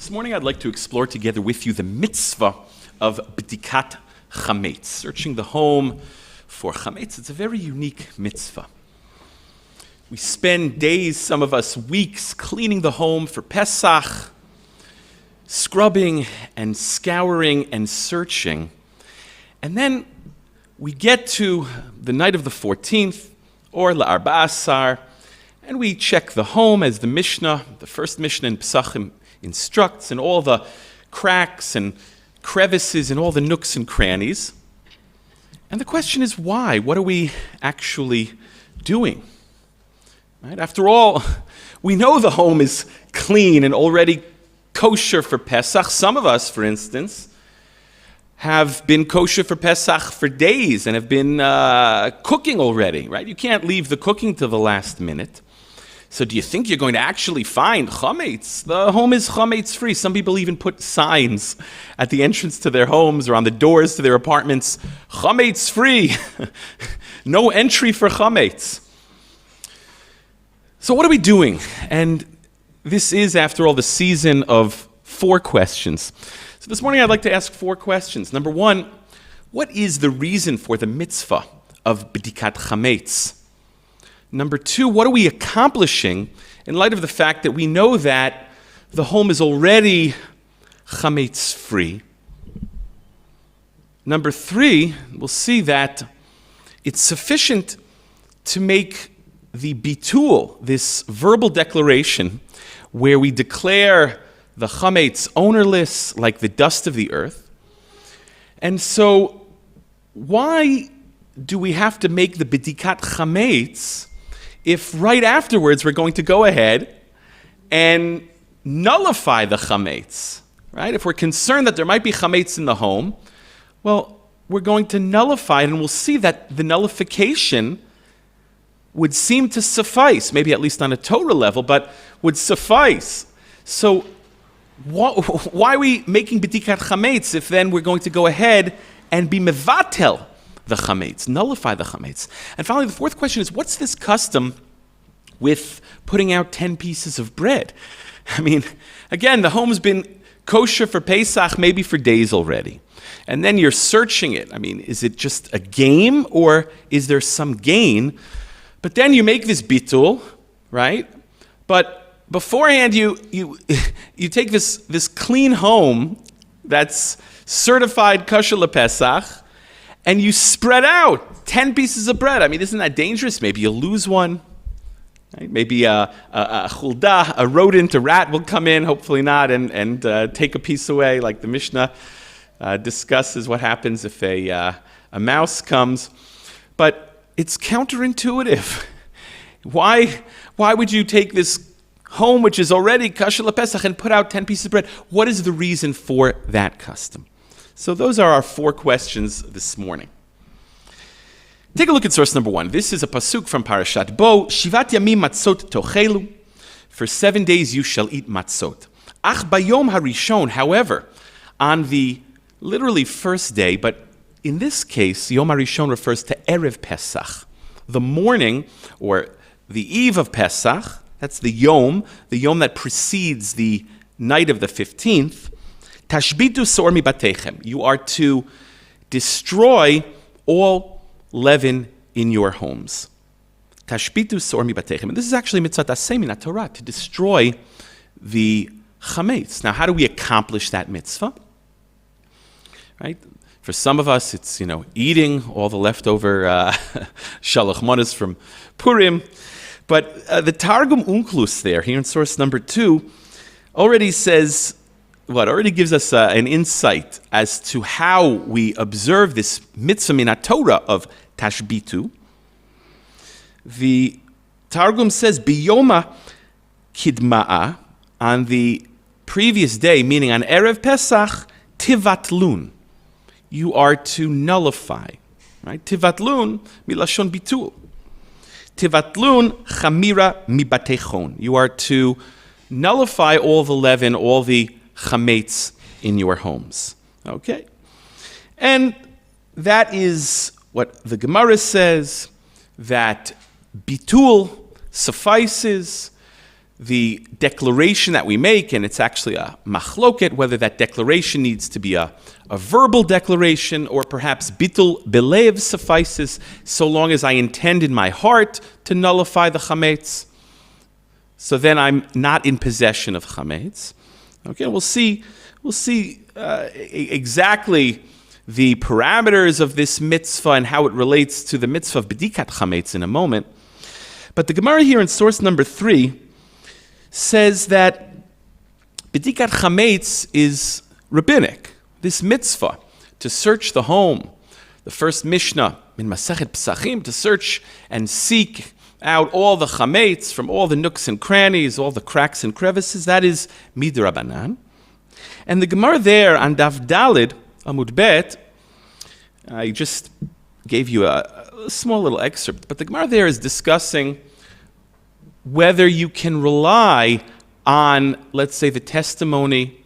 This morning I'd like to explore together with you the mitzvah of Bedikat Chametz, searching the home for Chametz. It's a very unique mitzvah. We spend days, some of us weeks, cleaning the home for Pesach, scrubbing and scouring and searching. And then we get to the night of the 14th, or La'arba Asar, and we check the home as the Mishnah, the first Mishnah in Pesachim, instructs, and all the cracks and crevices and all the nooks and crannies. And the question is why? What are we actually doing? Right? After all, we know the home is clean and already kosher for Pesach. Some of us, for instance, have been kosher for Pesach for days and have been cooking already, right? You can't leave the cooking till the last minute. So do you think you're going to actually find chametz? The home is chametz free. Some people even put signs at the entrance to their homes or on the doors to their apartments, chametz free, no entry for chametz. So what are we doing? And this is, after all, the season of 4 questions. So this morning I'd like to ask 4 questions. Number 1, what is the reason for the mitzvah of Bedikat Chametz? Number 2, what are we accomplishing in light of the fact that we know that the home is already chametz free? Number 3, we'll see that it's sufficient to make the bitul, this verbal declaration, where we declare the chametz ownerless like the dust of the earth. And so why do we have to make the Bedikat Chametz if right afterwards we're going to go ahead and nullify the chametz, right? If we're concerned that there might be chametz in the home, well, we're going to nullify it, and we'll see that the nullification would seem to suffice, maybe at least on a Torah level, but would suffice. So why are we making Bedikat Chametz if then we're going to go ahead and be mevatel the chametz, nullify the chametz? And finally, the 4th question is, what's this custom with putting out 10 pieces of bread? I mean, again, the home's been kosher for Pesach, maybe for days already. And then you're searching it. I mean, is it just a game or is there some gain? But then you make this bitul, right? But beforehand, you take this clean home that's certified kosher lePesach, and you spread out 10 pieces of bread. I mean, isn't that dangerous? Maybe you'll lose one. Right? Maybe a chulda, a rodent, a rat will come in, hopefully not, and take a piece away, like the Mishnah discusses what happens if a mouse comes. But it's counterintuitive. Why would you take this home, which is already kosher lePesach, and put out 10 pieces of bread? What is the reason for that custom? So those are our 4 questions this morning. Take a look at source number 1. This is a pasuk from Parashat Bo. Shivat yamim matzot tochelu. For 7 days you shall eat matzot. Ach bayom harishon. However, on the literally first day, but in this case, Yom Harishon refers to Erev Pesach, the morning or the eve of Pesach. That's the Yom that precedes the night of the 15th. Tashbitu sor mibatechem. You are to destroy all leaven in your homes. Tashbitu sor mibatechem. And this is actually mitzvah aseh min Torah, to destroy the chametz. Now, how do we accomplish that mitzvah? Right? For some of us, it's eating all the leftover shalach manas from Purim. But the Targum Unklus there, here in source number 2, already says, already gives us an insight as to how we observe this mitzvah min Torah of tashbitu. The Targum says, biyoma kidma'a, on the previous day, meaning on Erev Pesach, tivatlun. You are to nullify. Right? Tivatlun milashon bitul. Tivatlun chamira mibatechon. You are to nullify all the leaven, all the chametz in your homes. Okay? And that is what the Gemara says, that bitul suffices, the declaration that we make, and it's actually a machloket, whether that declaration needs to be a verbal declaration or perhaps bitul belev suffices, so long as I intend in my heart to nullify the chametz. So then I'm not in possession of chametz. Okay, we'll see exactly the parameters of this mitzvah and how it relates to the mitzvah of Bedikat chametz in a moment. But the Gemara here in source number 3 says that Bedikat chametz is rabbinic. This mitzvah to search the home, the first Mishnah in Masechet Pesachim, to search and seek out all the chametz from all the nooks and crannies, all the cracks and crevices, that is midrabanan. And the Gemara there on Daf Dalid, Amud Bet, I just gave you a small little excerpt, but the Gemara there is discussing whether you can rely on, let's say, the testimony,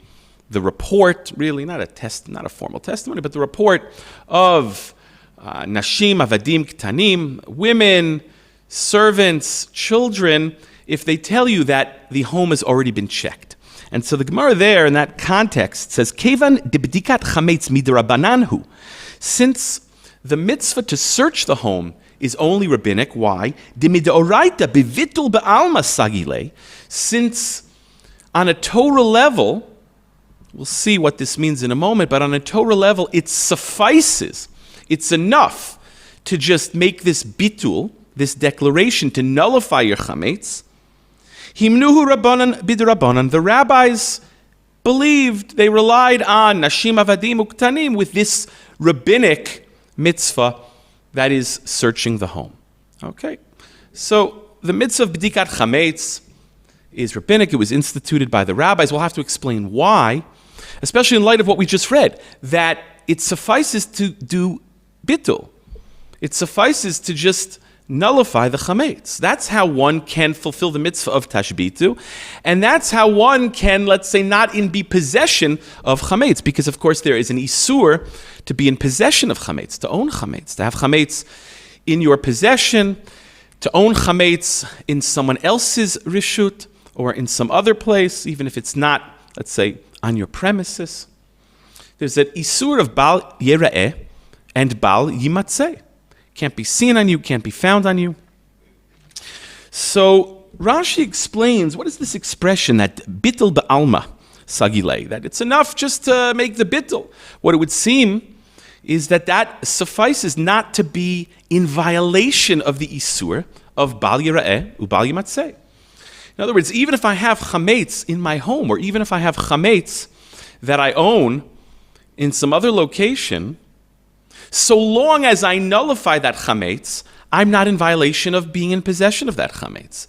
the report, really not a formal testimony, but the report of nashim, avadim, ktanim, women, servants, children, if they tell you that the home has already been checked. And so the Gemara there in that context says, Kevan de bedikat chametz midrabananhu. Since the mitzvah to search the home is only rabbinic, why? De midoraita bevitul be'alma sagile. Since on a Torah level, we'll see what this means in a moment, but on a Torah level, it suffices. It's enough to just make this bitul, this declaration to nullify your chametz. Himnuhu rabbanan bidrabbanan. The rabbis believed, they relied on nashim avadim uktanim with this rabbinic mitzvah that is searching the home. Okay, so the mitzvah of bedikat chametz is rabbinic. It was instituted by the rabbis. We'll have to explain why, especially in light of what we just read, that it suffices to do bitul. It suffices to just nullify the chametz. That's how one can fulfill the mitzvah of tashbitu, and that's how one can, let's say, not be possession of chametz, because of course there is an isur to be in possession of chametz, to own chametz, to have chametz in your possession, to own chametz in someone else's rishut or in some other place, even if it's not, let's say, on your premises. There's that isur of bal yera'eh and bal yimatzeh. Can't be seen on you, can't be found on you. So Rashi explains, what is this expression that bitul ba'alma sagile, that it's enough just to make the bitul. What it would seem is that suffices not to be in violation of the isur of bal yira'eh ubal yimatzeh. In other words, even if I have chametz in my home, or even if I have chametz that I own in some other location, so long as I nullify that chametz, I'm not in violation of being in possession of that chametz.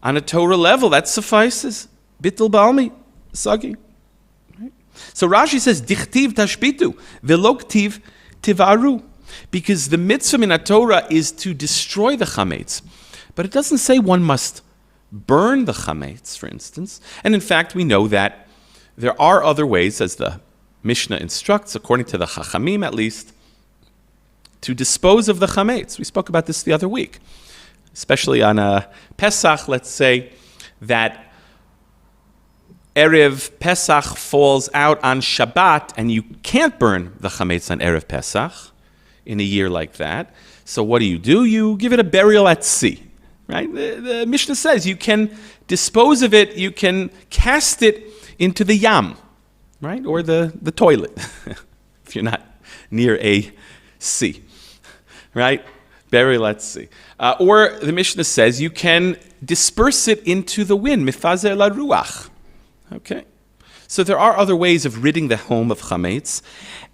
On a Torah level, that suffices. Bitul ba'almi, sagi. Right? So Rashi says, dichtiv tashbitu, velo ktiv tivaru. Because the mitzvah in a Torah is to destroy the chametz. But it doesn't say one must burn the chametz, for instance. And in fact, we know that there are other ways, as the Mishnah instructs, according to the Chachamim at least, to dispose of the chametz. We spoke about this the other week, especially on Pesach. Let's say that Erev Pesach falls out on Shabbat, and you can't burn the chametz on Erev Pesach in a year like that. So what do? You give it a burial at sea, right? The Mishnah says you can dispose of it, you can cast it into the yam, right? Or the toilet, if you're not near a sea. Right? Burial at sea. Or the Mishnah says you can disperse it into the wind. Mifazer la ruach. Okay? So there are other ways of ridding the home of chametz.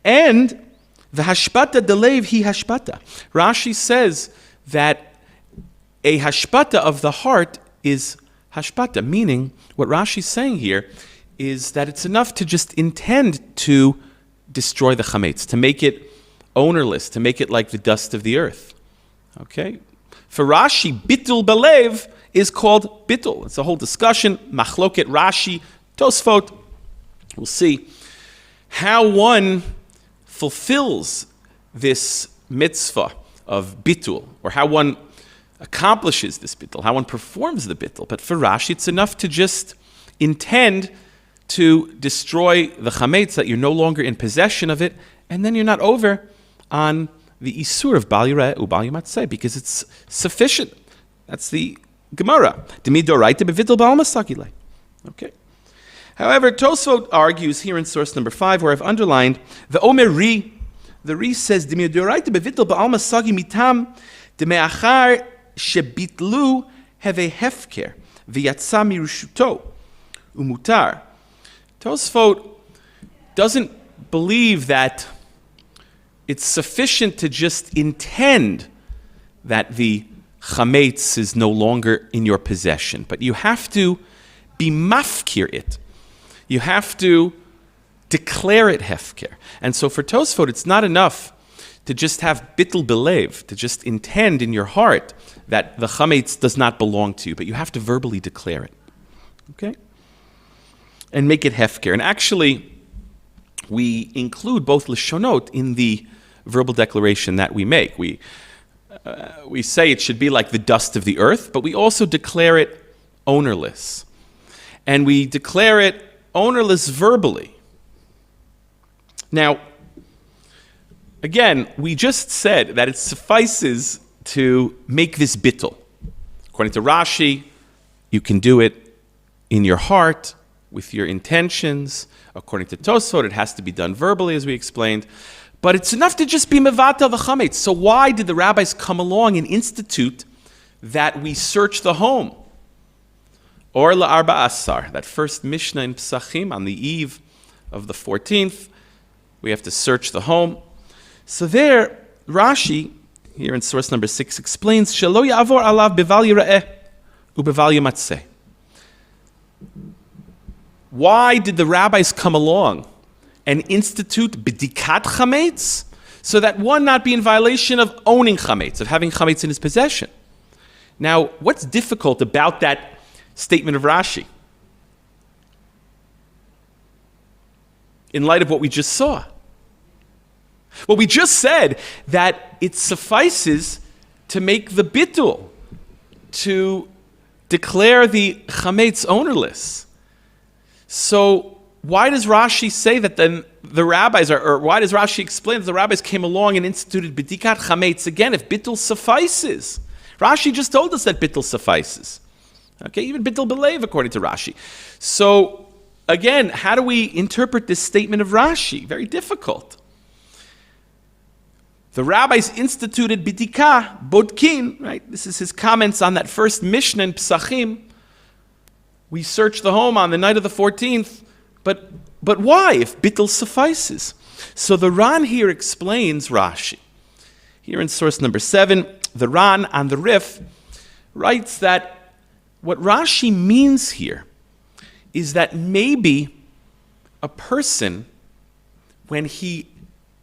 And the hashpata delev hi hashpata. Rashi says that a hashpata of the heart is hashpata, meaning what Rashi's saying here is that it's enough to just intend to destroy the chametz, to make it ownerless, to make it like the dust of the earth. Okay? For Rashi, bitul belev is called bitul. It's a whole discussion. Machloket Rashi, Tosfot. We'll see how one fulfills this mitzvah of bitul, or how one accomplishes this bittul, how one performs the bittul. But for Rashi, it's enough to just intend to destroy the chametz, that you're no longer in possession of it, and then you're not over on the isur of bal yireh ubal yamatzeh, because it's sufficient. That's the Gemara. Okay. However, Tosfot argues here in source number 5, where I've underlined, the Omer Ri, the Ri says, Dimidoraita bevitl ba'al masagi mitam demeachar shebitlu have a hefker v'yatsa mirushuto umutar. Tosfot doesn't believe that it's sufficient to just intend that the chametz is no longer in your possession, but you have to be mafkir it. You have to declare it hefker. And so for Tosfot, it's not enough to just have bittul belev, to just intend in your heart that the chametz does not belong to you, but you have to verbally declare it. Okay? And make it hefker. And actually, we include both lashonot in the verbal declaration that we make. We say it should be like the dust of the earth, but we also declare it ownerless. And we declare it ownerless verbally. Now, again, we just said that it suffices to make this bittul. According to Rashi, you can do it in your heart, with your intentions. According to Tosfot, it has to be done verbally, as we explained. But it's enough to just be mevatel the chametz. So why did the rabbis come along and institute that we search the home? Or la'arba asar, that first Mishnah in Pesachim on the eve of the 14th, we have to search the home. So there, Rashi, here in source number 6, explains, Shelo ya'avor alav beval yireh ubeval yamatzeh. Why did the rabbis come along and institute Bedikat Chametz? So that one not be in violation of owning Chametz, of having Chametz in his possession. Now, what's difficult about that statement of Rashi, in light of what we just saw? Well, we just said that it suffices to make the bittul, to declare the chametz ownerless. So why does Rashi say that then the rabbis, or why does Rashi explain that the rabbis came along and instituted bedikat chametz again if bittul suffices? Rashi just told us that bittul suffices. Okay, even bittul belev according to Rashi. So again, how do we interpret this statement of Rashi? Very difficult. The rabbis instituted bidika, bodkin, right? This is his comments on that first Mishnah in Pesachim. We search the home on the night of the 14th, but why if bittul suffices? So the Ran here explains Rashi. Here in source number 7, the Ran on the Rif writes that what Rashi means here is that maybe a person, when he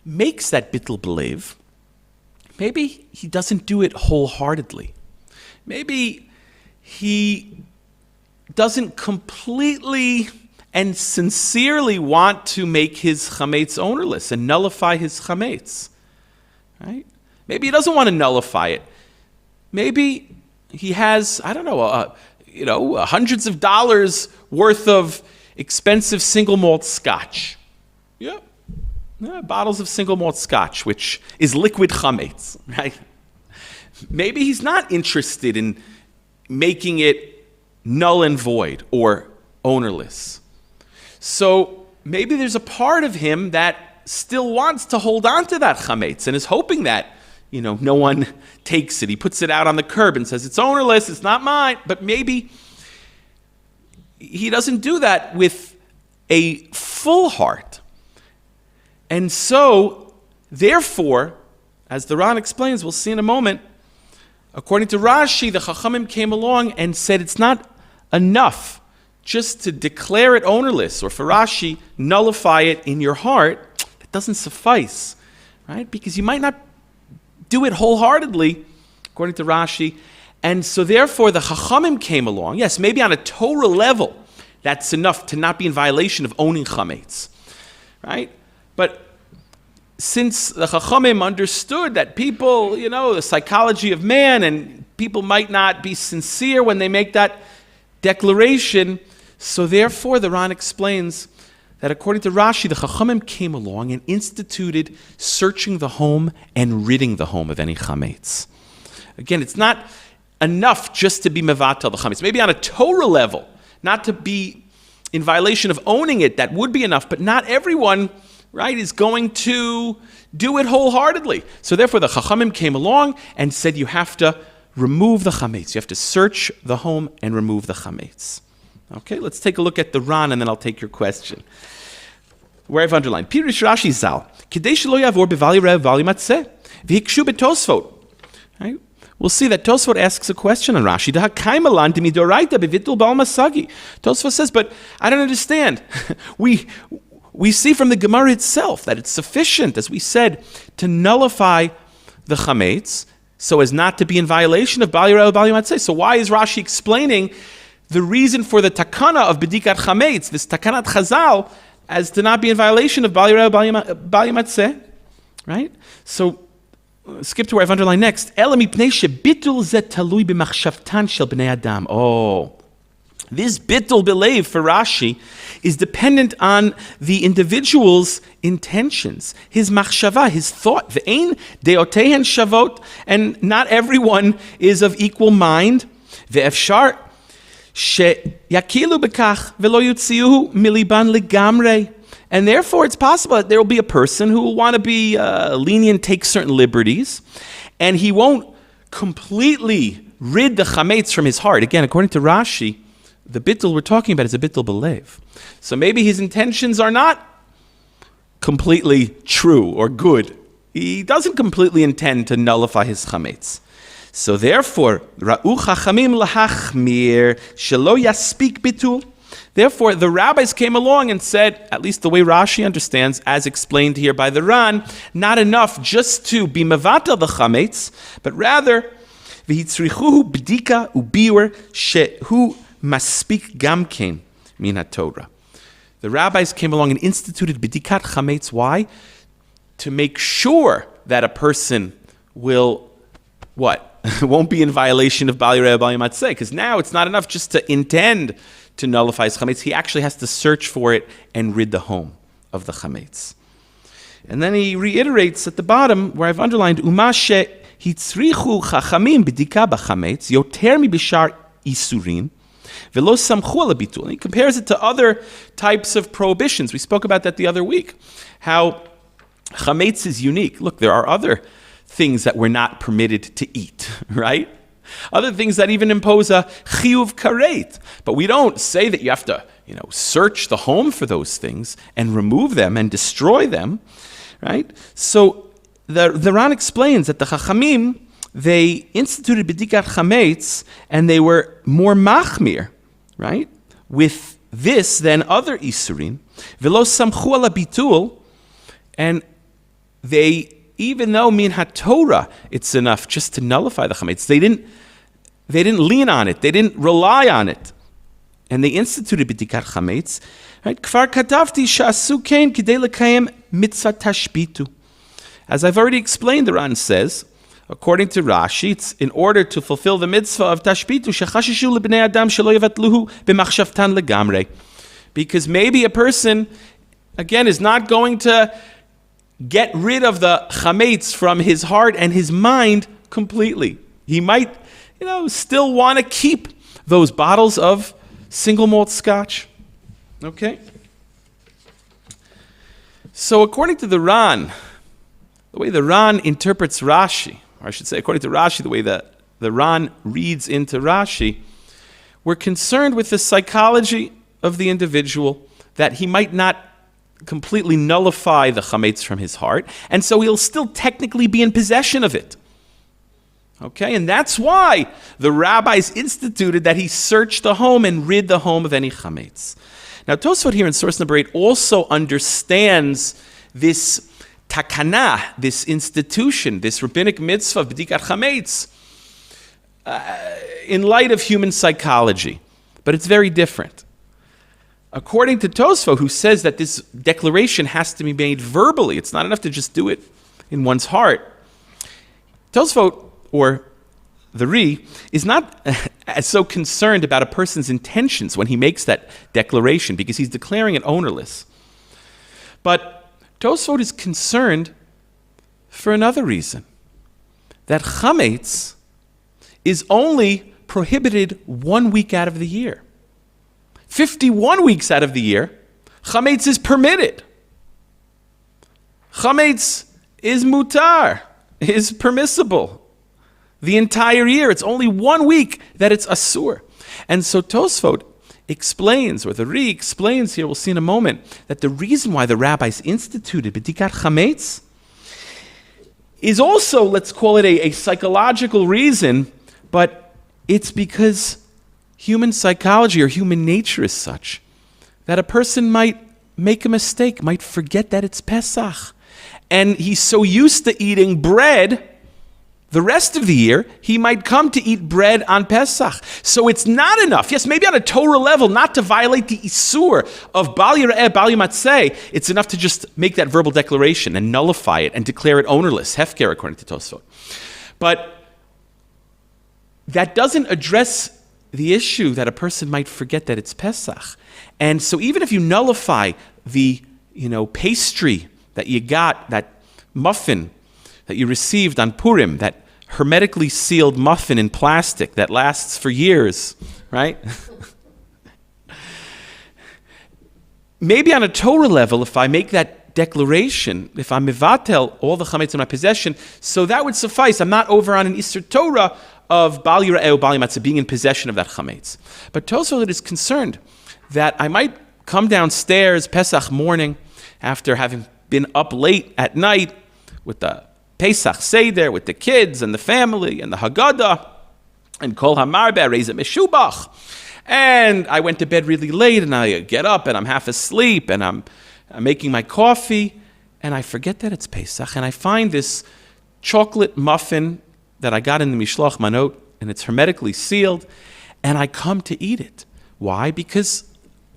makes that bittul belev, maybe he doesn't do it wholeheartedly. Maybe he doesn't completely and sincerely want to make his chametz ownerless and nullify his chametz. Right? Maybe he doesn't want to nullify it. Maybe he has, I don't know, hundreds of dollars worth of expensive single malt scotch. Yeah, bottles of single malt scotch, which is liquid chametz, right? Maybe he's not interested in making it null and void or ownerless. So maybe there's a part of him that still wants to hold on to that chametz and is hoping that, no one takes it. He puts it out on the curb and says, it's ownerless, it's not mine. But maybe he doesn't do that with a full heart. And so, therefore, as the Ran explains, we'll see in a moment, according to Rashi, the Chachamim came along and said it's not enough just to declare it ownerless, or for Rashi, nullify it in your heart. That doesn't suffice, right? Because you might not do it wholeheartedly, according to Rashi. And so therefore the Chachamim came along. Yes, maybe on a Torah level, that's enough to not be in violation of owning chametz, right? But since the Chachamim understood that people, the psychology of man, and people might not be sincere when they make that declaration, so therefore the Ran explains that according to Rashi, the Chachamim came along and instituted searching the home and ridding the home of any chametz. Again, it's not enough just to be mevatel the chametz. Maybe on a Torah level, not to be in violation of owning it, that would be enough, but not everyone, right, is going to do it wholeheartedly. So therefore the Chachamim came along and said you have to remove the chametz. You have to search the home and remove the chametz. Okay, let's take a look at the Ran and then I'll take your question. Where I've underlined. Pirush Rashi Zal. Kidei shelo yavor bevali rev vali matzeh. V'hikshu b'Tosfot. Right? We'll see that Tosfot asks a question on Rashi. Tosfot says, but I don't understand. We see from the Gemara itself that it's sufficient, as we said, to nullify the chametz so as not to be in violation of Bali Reo Bali Matzeh. So why is Rashi explaining the reason for the takana of Bedikat Chametz, this takanat Chazal, as to not be in violation of Bali Reo Bali Matzeh? Right? So skip to where I've underlined next. Oh, this bittul belev for Rashi is dependent on the individual's intentions, his machshava, his thought. Ve'ein deotehen shavot, and not everyone is of equal mind. Ve'efshar sheyakilu bekach ve'lo yutziuhu miliban legamrei. And therefore, it's possible that there will be a person who will want to be lenient, take certain liberties, and he won't completely rid the chametz from his heart. Again, according to Rashi, the bittul we're talking about is a bittul belev. So maybe his intentions are not completely true or good. He doesn't completely intend to nullify his chametz. So therefore, ra'u chachamim lahachmir shelo yaspik bitul. Therefore, the rabbis came along and said, at least the way Rashi understands, as explained here by the Ran, not enough just to be mevatel the chametz, but rather, v'hitzrichuhu b'dika u'biur shehu maspik gamkein min haTorah. The rabbis came along and instituted b'dikat chametz. Why? To make sure that a person will, what? Won't be in violation of Bali Reo Bali Matzeh, because now it's not enough just to intend to nullify his chametz. He actually has to search for it and rid the home of the chametz. And then he reiterates at the bottom, where I've underlined, Umashe hitzrichu chachamim b'dika b'chametz yoter mi b'shar isurin velo samchu ala bitul. And he compares it to other types of prohibitions. We spoke about that the other week, how chametz is unique. Look, there are other things that we're not permitted to eat, right? Other things that even impose a chiyuv karet. But we don't say that you have to, search the home for those things and remove them and destroy them, right? So the Ran explains that the Chachamim, they instituted Bedikat Chametz and they were more machmir, right? With this than other Isurim. Velo samchu ala bitul, and they, even though min haTorah, it's enough just to nullify the chametz. They didn't lean on it. They didn't rely on it, and they instituted b'dikat chametz. Right? Kfar katavti sha'asu kein kidei lekayem mitzvah tashbitu. As I've already explained, the Ran says, according to Rashi, it's in order to fulfill the mitzvah of tashbitu shechashishu lebnei adam shelo yavatluhu b'machshavtan legamrei, because maybe a person, again, is not going to get rid of the chametz from his heart and his mind completely. He might, still want to keep those bottles of single malt scotch. Okay? So according to the Ran, the way the Ran interprets Rashi, or I should say according to Rashi, the way that the Ran reads into Rashi, we're concerned with the psychology of the individual, that he might not completely nullify the chametz from his heart, and so he'll still technically be in possession of it. Okay, and that's why the rabbis instituted that he search the home and rid the home of any chametz. Now, Tosfot here in source number 8 also understands this takana, this institution, this rabbinic mitzvah of b'dikat chametz, in light of human psychology, but it's very different. according to Tosfot, who says that this declaration has to be made verbally, it's not enough to just do it in one's heart. Tosfot, or the Ri, is not as so concerned about a person's intentions when he makes that declaration, because he's declaring it ownerless. But Tosfot is concerned for another reason, that Chametz is only prohibited 1 week out of the year. 51 weeks out of the year, Chametz is permitted. Chametz is mutar, is permissible. The entire year, it's only 1 week that it's asur. And so Tosfot explains, or the Ri explains here, we'll see in a moment, that the reason why the rabbis instituted Bedikat Chametz is also, let's call it a psychological reason, but it's because human psychology or human nature is such that a person might make a mistake, might forget that it's Pesach. And he's so used to eating bread the rest of the year, he might come to eat bread on Pesach. So it's not enough, yes, maybe on a Torah level, not to violate the Isur of Bal Yireh, Bal Yimatzeh. It's enough to just make that verbal declaration and nullify it and declare it ownerless, Hefker, according to Tosfot. But that doesn't address the issue that a person might forget that it's Pesach. And so even if you nullify the pastry that you got, that muffin that you received on Purim, that hermetically sealed muffin in plastic that lasts for years, right? Maybe on a Torah level, if I make that declaration, if I'm mevatel all the chametz in my possession, so that would suffice. I'm not over on an Isser Torah of Bal Yireh or Bal Yimatzeh, being in possession of that chametz. But Tosfot is concerned that I might come downstairs Pesach morning after having been up late at night with the Pesach Seder, with the kids and the family and the Haggadah, and Kol HaMarbe, Reizeh Meshubach. And I went to bed really late, and I get up, and I'm half asleep, and I'm making my coffee, and I forget that it's Pesach, and I find this chocolate muffin that I got in the Mishloach Manot, and it's hermetically sealed, and I come to eat it. Why? Because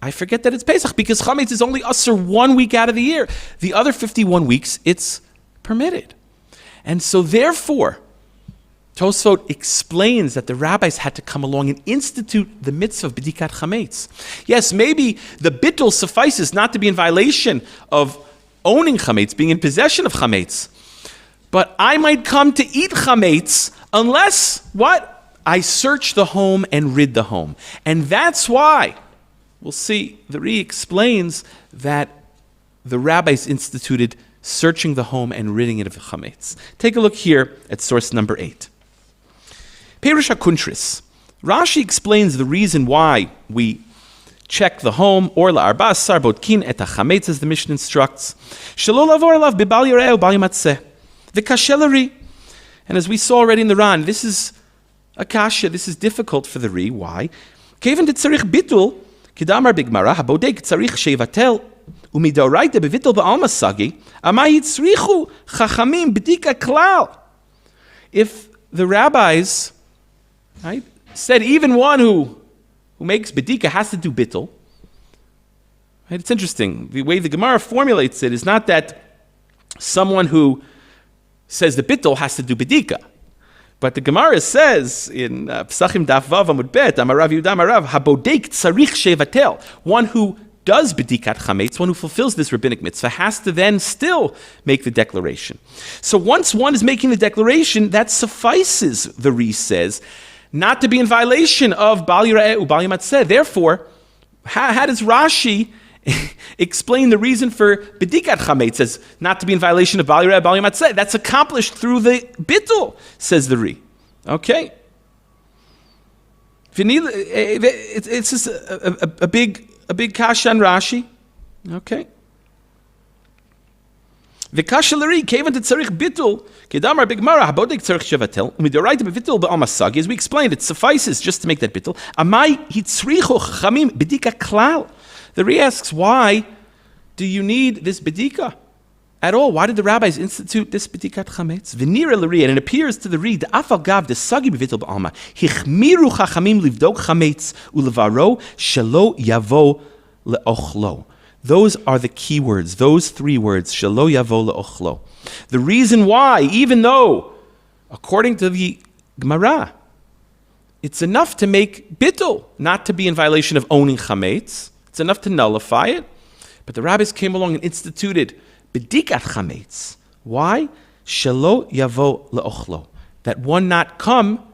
I forget that it's Pesach, because Chametz is only usher 1 week out of the year. The other 51 weeks, it's permitted. And so therefore, Tosfot explains that the rabbis had to come along and institute the mitzvah of Bedikat Chametz. Yes, maybe the bittul suffices not to be in violation of owning Chametz, being in possession of Chametz. But I might come to eat Chametz unless, what? I search the home and rid the home. And that's why, we'll see, the Ri explains that the rabbis instituted searching the home and ridding it of chametz. Take a look here at source number 8. Perush HaKuntris. Rashi explains the reason why we check the home, or la'arba asar bodkin et hachametz, as the Mishnah instructs. Shelo lavor alav bebal yireh ubal yimatzeh. V'kasheh l'ri. And as we saw already in the Ran, this is a kasha, this is difficult for the Ri. Why? Kevan de tzarich bitul, kedamar bigmara, habodek tzarich shevatel, umidoraita bevitul ba'alma sagi, amay yitzrichu chachamim bedika klal. If the rabbis, right, said even one who makes bedika has to do bittul, right? It's interesting. The way the Gemara formulates it is not that someone who says the bittul has to do bedika, but the Gemara says in Pesachim Daf Vav Amud Bet, Amarav Yehuda Amarav, habodek tzarich shevatel, one who does Bedikat Chametz, one who fulfills this rabbinic mitzvah, has to then still make the declaration. So once one is making the declaration, that suffices, the Ri says, not to be in violation of Bal Yireh u'Bal Yimatzeh. Therefore, how does Rashi explain the reason for Bedikat Chametz as not to be in violation of Bal Yireh u'Bal Yimatzeh? That's accomplished through the bittul, says the Ri. Okay. It's just a big kasha on Rashi. Okay. V'kasha l'ri, kevan tzarich bitul, kedamar bigmara, habodek tzarich shevatel, umidoraita bevitul ba'alma sagi, as we explained, it suffices just to make that bitul. Amai hitzrichu chachamim bedika klal. The Ri asks, why do you need this bedika at all? Why did the rabbis institute this bedikat chametz? V'nira l'ri, and it appears to the Ri, the afal gav the sagi bevitul ba'alma, hichmiru chachamim livdok chametz ulevaro shelo yavo le'ochlo. Those are the key words, those three words, shelo yavo le'ochlo. The reason why, even though, according to the Gemara, it's enough to make bittul, not to be in violation of owning chametz. It's enough to nullify it. But the rabbis came along and instituted bedikat chametz. Why? Shelo yavo le'ochlo. That one not come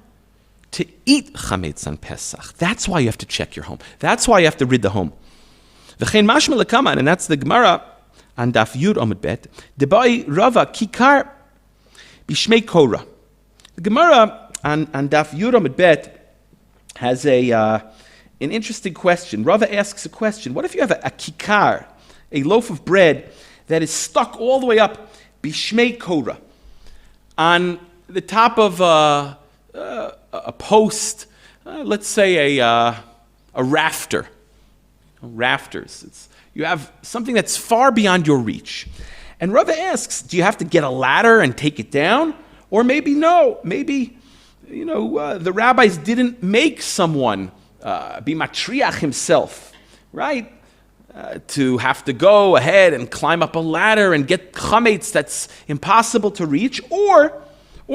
to eat chametz on Pesach. That's why you have to check your home. That's why you have to rid the home. V'chein mashma lekaman, and that's the Gemara on Daf Yud Omid Bet. Debai Rava Kikar Bishmei Korah. The Gemara on Daf Yud Omid Bet has an interesting question. Rava asks a question. What if you have a kikar, a loaf of bread that is stuck all the way up Bishmei Korah on the top of a post, let's say a rafter. Rafters. You have something that's far beyond your reach. And Rava asks, do you have to get a ladder and take it down? Or maybe no. Maybe, the rabbis didn't make someone be matriach himself, right? To have to go ahead and climb up a ladder and get chametz that's impossible to reach. Or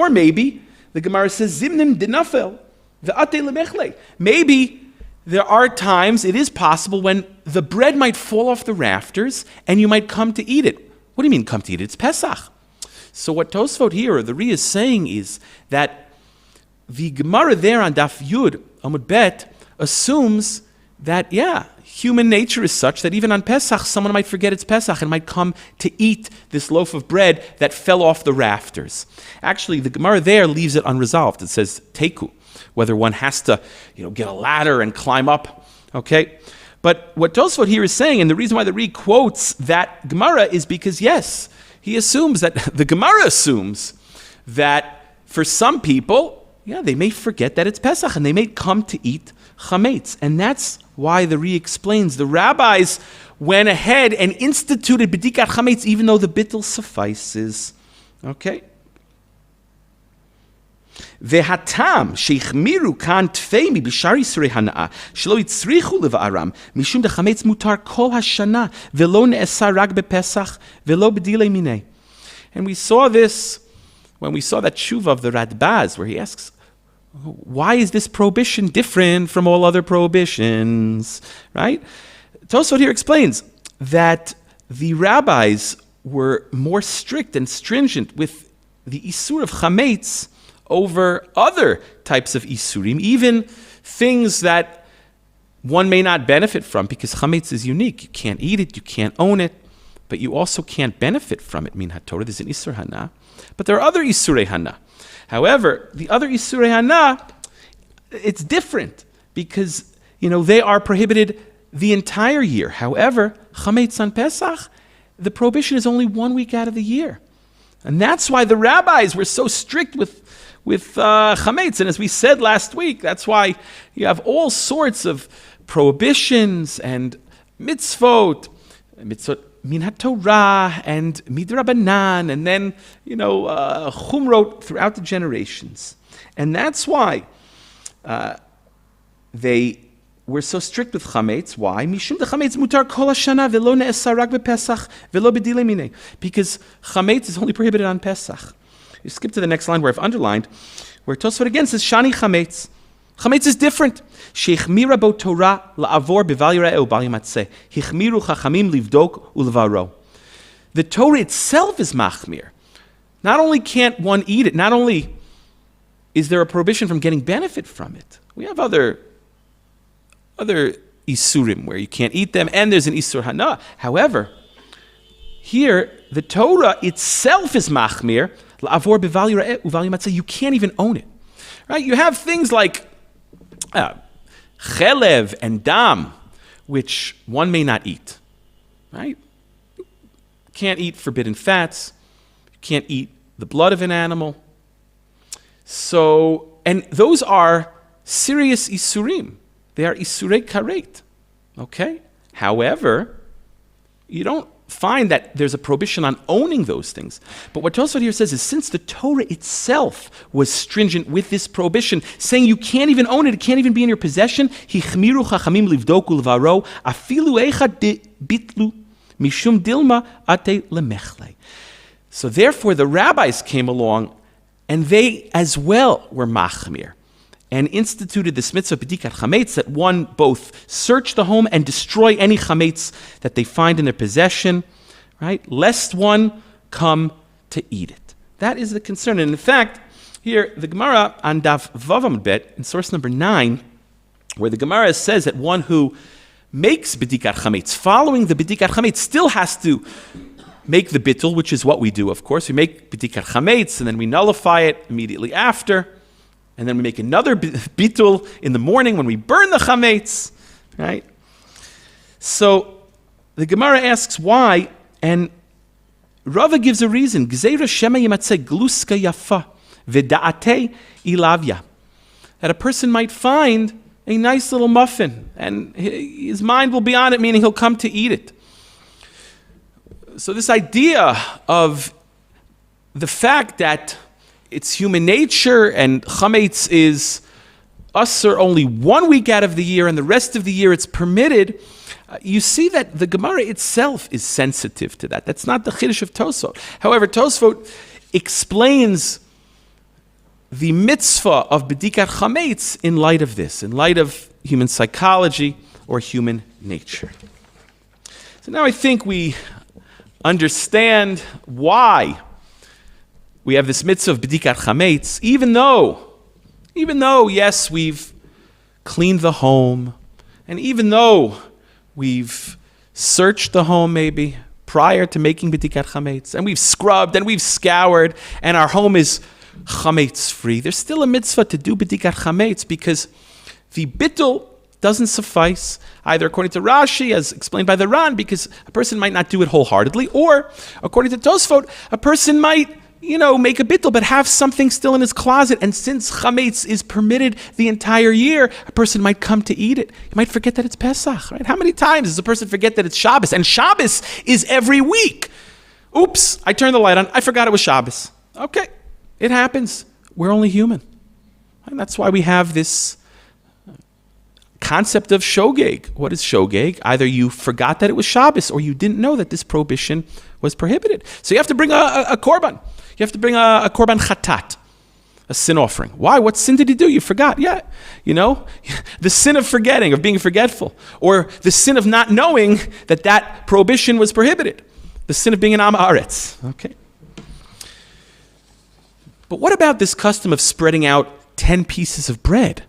maybe, the Gemara says, zimnim dinafel, ve'ate lemechle. Maybe there are times, it is possible, when the bread might fall off the rafters and you might come to eat it. What do you mean come to eat it? It's Pesach. So what Tosfot here, or the Ri, is saying is that the Gemara there on Daf Yud, Amud Bet, assumes that, human nature is such that even on Pesach, someone might forget it's Pesach and might come to eat this loaf of bread that fell off the rafters. Actually, the Gemara there leaves it unresolved. It says, teku, whether one has to, get a ladder and climb up, okay? But what Tosfot here is saying, and the reason why the Ri quotes that Gemara is because, yes, he assumes that, the Gemara assumes that for some people, they may forget that it's Pesach and they may come to eat chametz. And that's why the Ri explains the rabbis went ahead and instituted bedikat chametz even though the bittul suffices. Okay? והטעם שהחמירו כאן תפי בשאר איסורי הנאה שלא הצריכו לבערם משום דחמץ מותר כל השנה ולא נאסר רק בפסח ולא בדילי מיני. And we saw this when we saw that tshuva of the Radbaz where he asks, why is this prohibition different from all other prohibitions? Right? Tosfot here explains that the rabbis were more strict and stringent with the isur of chametz over other types of isurim, even things that one may not benefit from, because chametz is unique. You can't eat it, you can't own it, but you also can't benefit from it. Min haTorah, there's an isur hana, but there are other isurei hana. However, the other isurei hana, it's different because they are prohibited the entire year. However, chametz on Pesach, the prohibition is only 1 week out of the year, and that's why the rabbis were so strict with chametz. And as we said last week, that's why you have all sorts of prohibitions and mitzvot min haTorah and midrabanan, and then chumrot throughout the generations. And that's why they were so strict with chametz. Why? Mishum de chametz mutar kol hashana velo ne'esar rak bepesach velo bedilei minei. Because chametz is only prohibited on Pesach. You skip to the next line where I've underlined, where Tosfot again says, Shani chametz. Chametz is different. Sheichmira bo Torah la'avor b'val yira'eh u'bal yamatzeh. Hichmiru chachamim livdok u'levaro. The Torah itself is machmir. Not only can't one eat it, not only is there a prohibition from getting benefit from it. We have other isurim where you can't eat them, and there's an isur hana. However, here the Torah itself is machmir. You can't even own it, right? You have things like chelev and dam, which one may not eat, right? Can't eat forbidden fats. Can't eat the blood of an animal. So, and those are serious isurim. They are isurei karet, okay? However, you don't find that there's a prohibition on owning those things. But what Tosfot here says is, since the Torah itself was stringent with this prohibition, saying you can't even own it, it can't even be in your possession, hichmiru chachamim livdoku levaro, afilu echad bitlu, mishum dilma ate lemechle. So therefore the rabbis came along, and they as well were machmir, and instituted this mitzvah Bedikat Chametz, that one both search the home and destroy any chametz that they find in their possession, right? Lest one come to eat it. That is the concern. And in fact, here, the Gemara on Daf Vav Amud Bet, in source number 9, where the Gemara says that one who makes Bedikat Chametz, following the Bedikat Chametz, still has to make the bittul, which is what we do, of course. We make Bedikat Chametz, and then we nullify it immediately after. And then we make another bitul in the morning when we burn the chametz, right? So the Gemara asks why, and Rava gives a reason. Gzeira shema yimatzeh gluska yafa v'da'atei ilavya. That a person might find a nice little muffin, and his mind will be on it, meaning he'll come to eat it. So this idea of the fact that it's human nature, and chametz is usher only 1 week out of the year, and the rest of the year it's permitted. You see that the Gemara itself is sensitive to that. That's not the chiddush of Tosfot. However, Tosfot explains the mitzvah of Bedikat Chametz in light of this, in light of human psychology or human nature. So now I think we understand why we have this mitzvah of Bedikat Chametz, even though, yes, we've cleaned the home, and even though we've searched the home maybe prior to making Bedikat Chametz, and we've scrubbed and we've scoured, and our home is Chametz free, there's still a mitzvah to do Bedikat Chametz, because the bittul doesn't suffice, either according to Rashi, as explained by the Ran, because a person might not do it wholeheartedly, or according to Tosfot, a person might make a bittul, but have something still in his closet. And since chametz is permitted the entire year, a person might come to eat it. You might forget that it's Pesach, right? How many times does a person forget that it's Shabbos? And Shabbos is every week. Oops, I turned the light on. I forgot it was Shabbos. Okay, it happens. We're only human. And that's why we have this concept of shogeg. What is shogeg? Either you forgot that it was Shabbos, or you didn't know that this prohibition was prohibited. So you have to bring a korban. You have to bring a korban chatat, a sin offering. Why? What sin did he do? You forgot. Yeah, the sin of forgetting, of being forgetful, or the sin of not knowing that prohibition was prohibited. The sin of being an am haaretz. Okay. But what about this custom of spreading out 10 pieces of bread?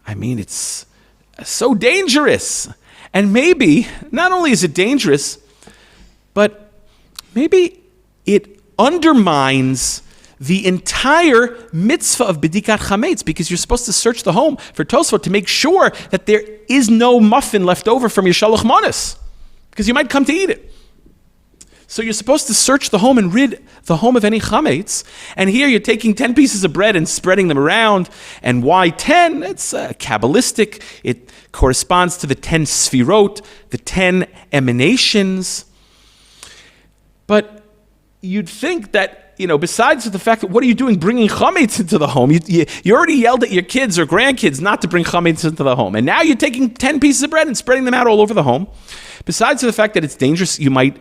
I mean, it's so dangerous. And maybe, not only is it dangerous, but maybe it undermines the entire mitzvah of Bedikat Chametz, because you're supposed to search the home for Tosfot to make sure that there is no muffin left over from your shalach manas, because you might come to eat it. So you're supposed to search the home and rid the home of any chametz. And here you're taking 10 pieces of bread and spreading them around. And why 10? It's Kabbalistic. It corresponds to the 10 sfirot, the 10 emanations. But you'd think that, besides the fact that what are you doing bringing chametz into the home? You already yelled at your kids or grandkids not to bring chametz into the home. And now you're taking 10 pieces of bread and spreading them out all over the home. Besides the fact that it's dangerous, you might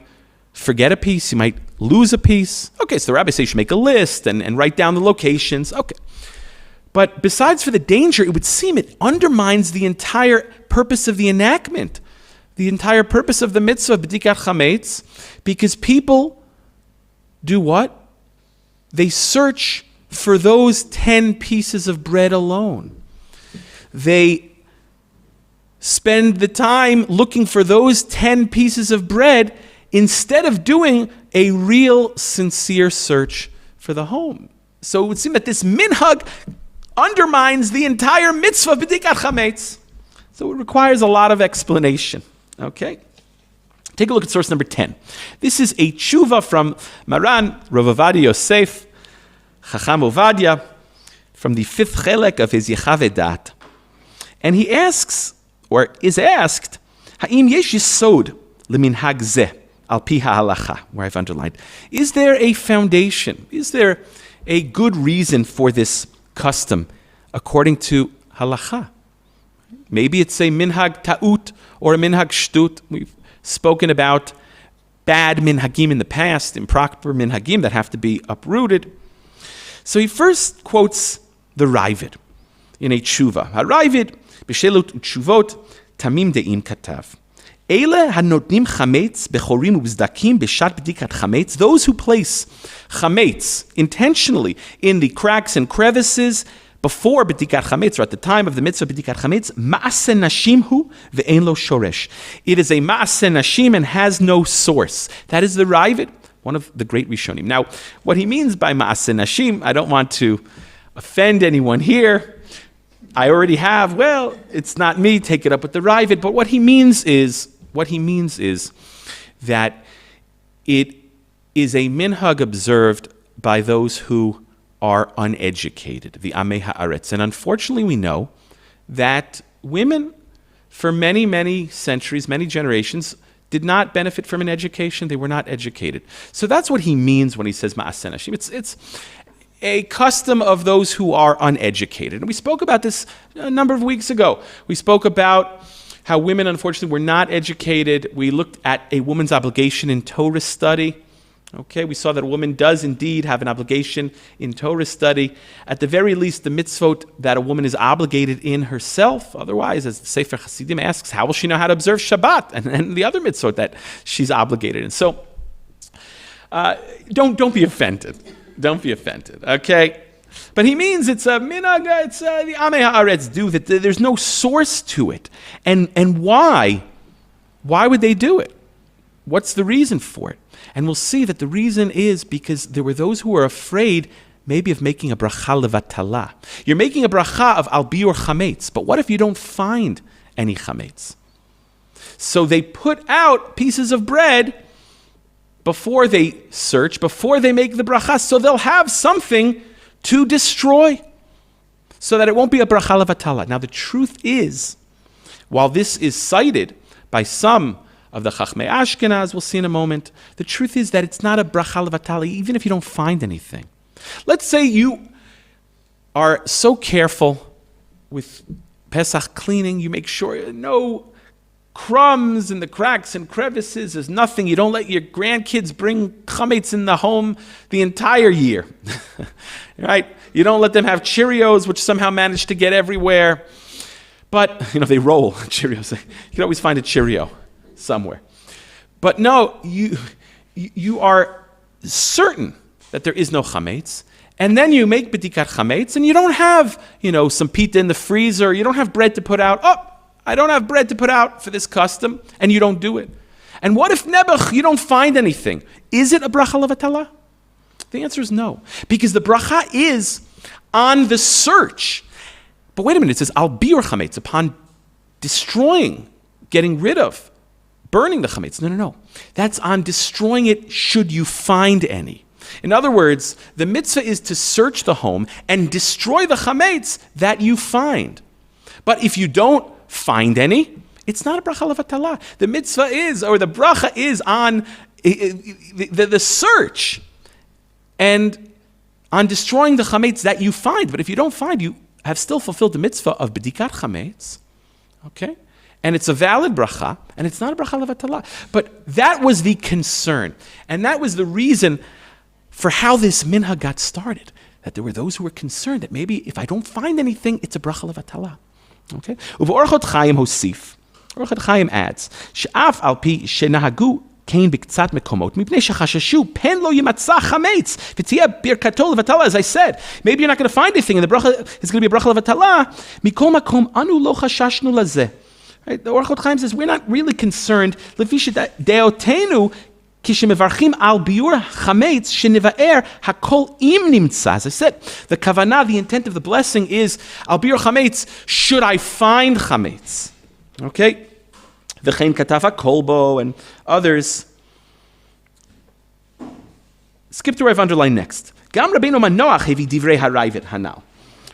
forget a piece, you might lose a piece. Okay, so the rabbi says you should make a list and write down the locations. Okay. But besides for the danger, it would seem it undermines the entire purpose of the enactment, the entire purpose of the mitzvah of Bedikat Chametz, because people do what? They search for those 10 pieces of bread alone. They spend the time looking for those 10 pieces of bread instead of doing a real, sincere search for the home. So it would seem that this minhag undermines the entire mitzvah of Bedikat Chametz. So it requires a lot of explanation. Okay? Take a look at source number 10. This is a tshuva from Maran, Rav Ovadia Yosef, Chacham Ovadia, from the 5th chelek of his Yechaveh Dat. And he asks, or is asked, Ha'im yesh yisod leminhag zeh. al pi ha'halacha, where I've underlined. Is there a foundation? Is there a good reason for this custom according to halacha? Maybe it's a minhag ta'ut or a minhag shtut. We've spoken about bad minhagim in the past, improper minhagim that have to be uprooted. So he first quotes the Ravid in a tshuva. HaRavid, b'shelut utshuvot, tamim de'im katav. Eile hanotnim chametz bechorim ubzdakim b'shat bedikat chametz. Those who place chametz intentionally in the cracks and crevices before bedikat chametz, or at the time of the mitzvah bedikat chametz, ma'aseh nashim hu ve'ein lo shoresh. It is a ma'aseh nashim and has no source. That is the Ravid, one of the great Rishonim. Now, what he means by ma'aseh nashim, I don't want to offend anyone here. I already have, well, it's not me, take it up with the Ravid. But what he means is that it is a minhag observed by those who are uneducated, the Amei Haaretz. And unfortunately, we know that women, for many, many centuries, many generations, did not benefit from an education. They were not educated. So that's what he means when he says Ma'aseh Nashim. It's a custom of those who are uneducated. And we spoke about this a number of weeks ago. We spoke about how women, unfortunately, were not educated. We looked at a woman's obligation in Torah study. Okay, we saw that a woman does indeed have an obligation in Torah study. At the very least, the mitzvot that a woman is obligated in herself. Otherwise, as the Sefer Hasidim asks, how will she know how to observe Shabbat and the other mitzvot that she's obligated in? So, don't be offended. Don't be offended, okay? But he means it's a minhag, it's the Amei Haaretz do that. There's no source to it. And why? Why would they do it? What's the reason for it? And we'll see that the reason is because there were those who were afraid maybe of making a bracha levatala. You're making a bracha of al biur chametz, but what if you don't find any chametz? So they put out pieces of bread before they search, before they make the bracha, so they'll have something to destroy, so that it won't be a bracha levatala. Now the truth is, while this is cited by some of the Chachmei Ashkenaz, we'll see in a moment, the truth is that it's not a bracha levatala, even if you don't find anything. Let's say you are so careful with Pesach cleaning, you make sure no crumbs in the cracks and crevices, there's nothing. You don't let your grandkids bring chametz in the home the entire year. Right? You don't let them have Cheerios, which somehow manage to get everywhere. But, they roll Cheerios. You can always find a Cheerio somewhere. But no, you are certain that there is no chametz, and then you make bedikat chametz, and you don't have, some pita in the freezer, you don't have bread to put out. Oh, I don't have bread to put out for this custom, and you don't do it. And what if nebuch, you don't find anything? Is it a bracha levatala? The answer is no, because the bracha is on the search. But wait a minute, it says al biur chametz, upon destroying, getting rid of, burning the chametz. No. That's on destroying it should you find any. In other words, the mitzvah is to search the home and destroy the chametz that you find. But if you don't find any, it's not a bracha levatala. The mitzvah is, or the bracha is on the search and on destroying the chametz that you find. But if you don't find, you have still fulfilled the mitzvah of bedikat chametz. Okay? And it's a valid bracha, and it's not a bracha levatala. But that was the concern. And that was the reason for how this minhag got started. That there were those who were concerned that maybe if I don't find anything, it's a bracha levatala. Okay? U'v'orchot Chaim hosif. Orchot Chaim adds, she'af al pi shenahagu kain b'ktzat mekomot, mipnei shechashashu pen lo yimatzah chametz, v'tiyeh birkato levatala, as I said. Maybe you're not going to find anything, and the bracha is going to be a bracha levatala. Mikol makom anu lo chashashnu lazeh. Right? The Orchot Chaim says, we're not really concerned. Lefi deotenu kishemevarchim al biur chametz shenivaer hakol im nimtza. As I said, the kavanah, the intent of the blessing is al biur chametz, should I find chametz? Okay? V'chein katav kolbo and others. Skip to where I've underlined next. Gam Rabbeinu Manoach hevi divrei haravid hanal.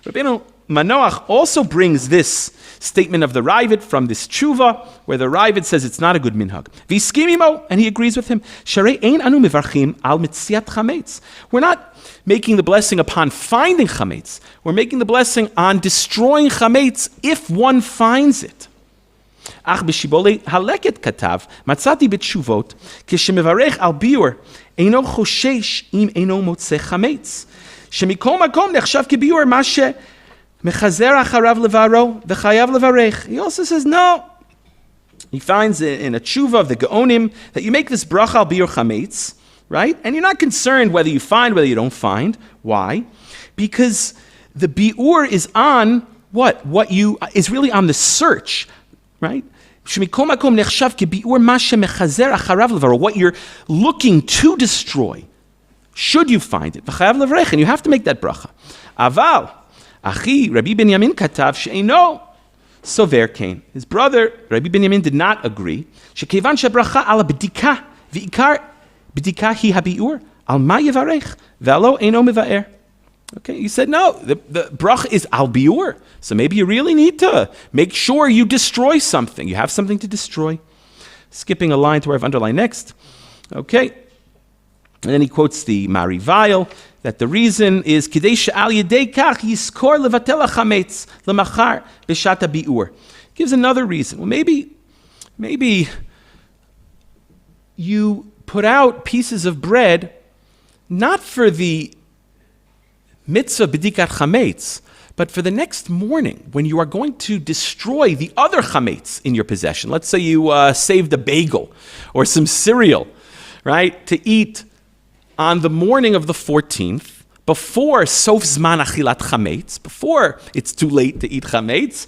Rabbeinu Manoach also brings this statement of the Ravid from this tshuva, where the Ravid says it's not a good minhag. V'yiskimimo, and he agrees with him. Sharei ein anu mivarchim al mitziat chametz. We're not making the blessing upon finding chametz. We're making the blessing on destroying chametz if one finds it. Ach b'shibole haleket katav matzati b'tshuvot kishemevarech al biur eino choshesh im eino motzeh chametz shemikol makom nechshav kebiur mashe mechazer acharav levaro v'chayav levarech. He also says no. He finds in a tshuva of the Gaonim that you make this bracha al biur chametz, right? And you're not concerned whether you find, whether you don't find. Why? Because the biur is on what? What you is really on the search. Right? What you're looking to destroy, should you find it, and you have to make that bracha. Aval, achi, Rabbi Binyamin katav she'eino sover kain. His brother, Rabbi Binyamin, did not agree. Shekevan shebracha ala bedika, v'ikar bedika hi habiur, al ma yevarech, v'alo eino mevaer. Okay, he said, no, the bracha is al biur. So maybe you really need to make sure you destroy something. You have something to destroy. Skipping a line to where I've underlined next. Okay. And then he quotes the Marivail, that the reason is Kidei she'al yedei kach yiskor levatel chametz lemachar b'shat biur. Gives another reason. Well, maybe you put out pieces of bread not for the mitzvah bedikat chametz, but for the next morning, when you are going to destroy the other chametz in your possession. Let's say you saved a bagel or some cereal, right, to eat on the morning of the 14th, before sof zman achilat chametz, before it's too late to eat chametz,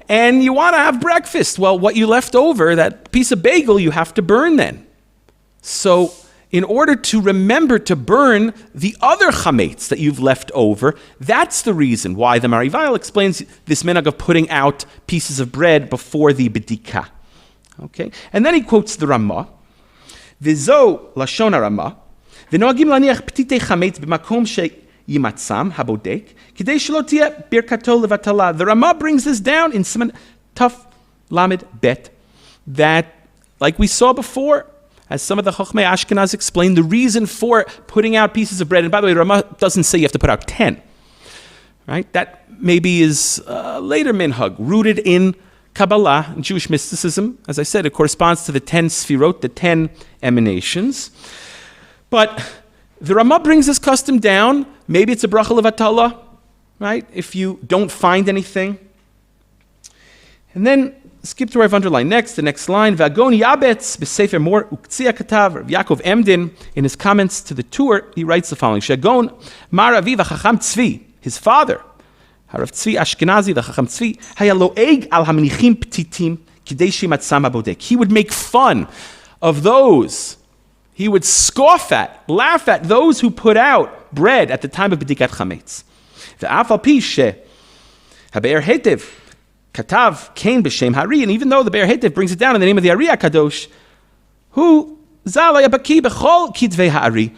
and you want to have breakfast. Well, what you left over, that piece of bagel, you have to burn then. So, in order to remember to burn the other chametz that you've left over, that's the reason why the Marivail explains this minhag of putting out pieces of bread before the bedika. Okay, and then he quotes the Ramah. V'zo lashon Ramah. V'noagim laniach petitei chametz b'makom sheyimatzam habodek kidei shelo tiyeh birkato levatala. The Ramah brings this down in Siman Taf Lamed Bet, that, like we saw before, as some of the Chochmei Ashkenaz explained, the reason for putting out pieces of bread, and by the way, Ramah doesn't say you have to put out 10, right? That maybe is a later minhag, rooted in Kabbalah, in Jewish mysticism. As I said, it corresponds to the 10 sfirot, the 10 emanations. But the Ramah brings this custom down. Maybe it's a bracha levatala, right? If you don't find anything. And then skip to where I've underlined next, the next line. Vagon Yabetz b'sefer Mor Uktzia Katav. Rav Yaakov Emden, in his comments to the tour, he writes the following: Shagon Mar Aviv HaChacham Tzvi, his father, Harav Tzvi Ashkenazi, the Chacham Tzvi, Haya lo'eg al hamnichim ptitim kidei shimatzam abodek. He would make fun of those. He would scoff at, laugh at those who put out bread at the time of Bedikat Chametz. Ve'af al pi she habe'er hetev Katav Kain b'shem Hari, and even though the Be'er Hetev brings it down in the name of the Ari HaKadosh, who Zalaya Baki b'chol kitvei Hari,